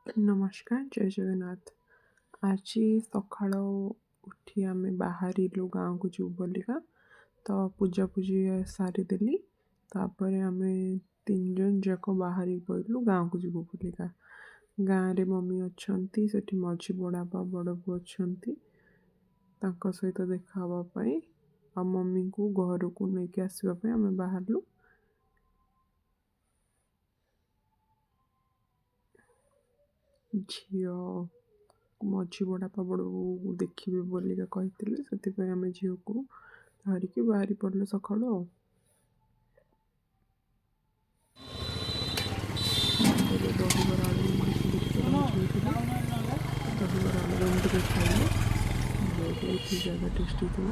नमस्कार जय जगन्नाथ। आज सकाळ उठी आम बाहर गाँव को जीव बोलिका तो पूजा पूजी सारीदेली तापर आम 3 जन जाक बाहर पड़ू गाँव को जीव बोलिका। गाँव रे मम्मी अच्छा से मझी बड़ापा बड़ बो अच्छा सहित देखापी आ मम्मी को घर को लेकिन आसवाई आम बाहरलु। झी मझी बड़ापा बड़ बो देखिए बोलिका कहते से आम झील को धरिकी बाहरी पड़े सका दहीबर आलू दहीबर आलू रे खाइले बहुत ही ज़्यादा टेस्टी था।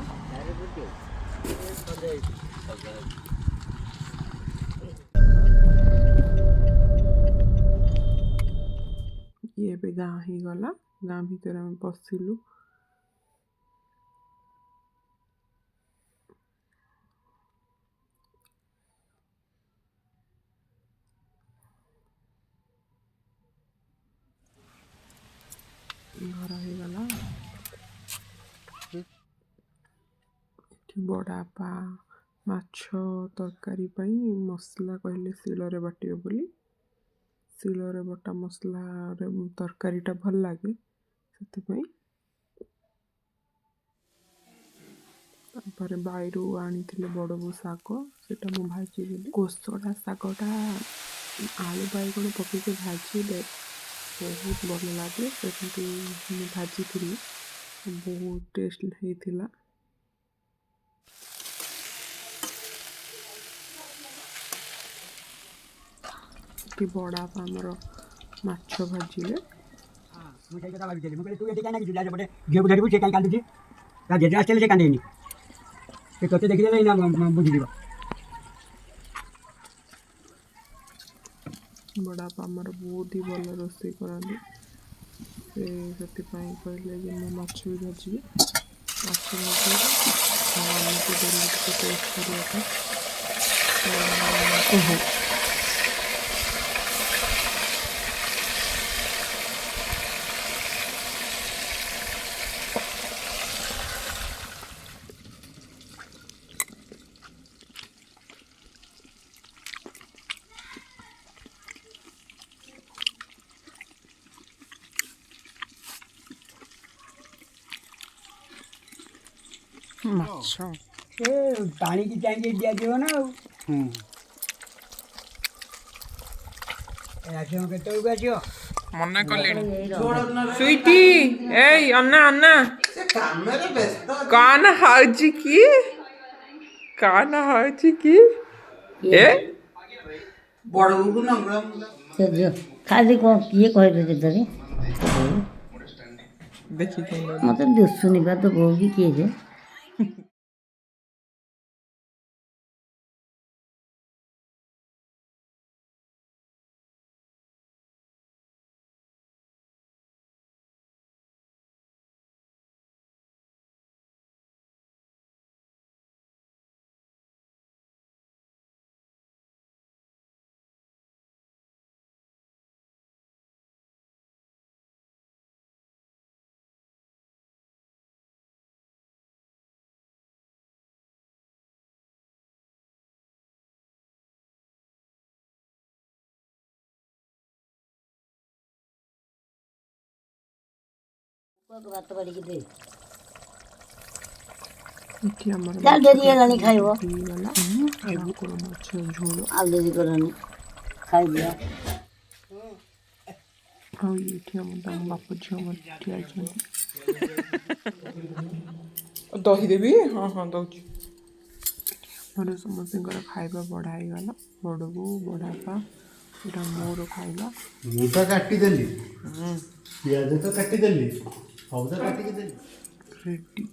ये भी गाँ ही गला गाँ भीतर आम पशिलु। घर ही गला बड़ापा माछ तरकारी मसला कहले शिଳରେ बाटियो बोली शिଳରେ बटा मसला तरकारीटा भल लगे से बाईरू आनी बड़ बो शाग से भाजी कोसड़ा शागटा आलू बैगण पकईके भाजिले बहुत भल लगे से भाजी बहुत टेस्ट होता। बड़ापा आमर माछ भाजिले बड़ापा आमर बहुत ही भल रोषे करते से कहले मो माछ भी भाजी माछ भाजी टेस्ट करने माछ पानी की टैंकी दिया दियो ना मना कले सुईटी ए अन्ना अन्ना कान हाउची की कान हाउची की ए बड़बू न खाली कौन किए कहले तरी देखी मत दुसुनी बा तो भोगी किए जे बात बड़ी के दे इठी हमर चल देरी हेलानी खाइबो गला आलू को माछ झोल आल देरी करनी खाइ दिया ଆଉ ଏଇଠି ଆମ ବାପ ଝିଅ ଠିଆ ହେଇଛନ୍ତି। ଦହି ଦେବି ହଁ ହଁ ଦେଉଛି। ଆମର ସମସ୍ତଙ୍କର ଖାଇବା ବଢ଼ା ହେଇଗଲା ବଡ଼ ବୋଉ ବଡ଼ବାପା ଏଇଟା ମୋର ଖାଇବା ମୁଁ ତ କାଟିଦେଲି ପିଆଜ ତ କାଟିଦେଲି ସବୁ ତ କାଟିକି ଦେଲି ରେଡ଼ି।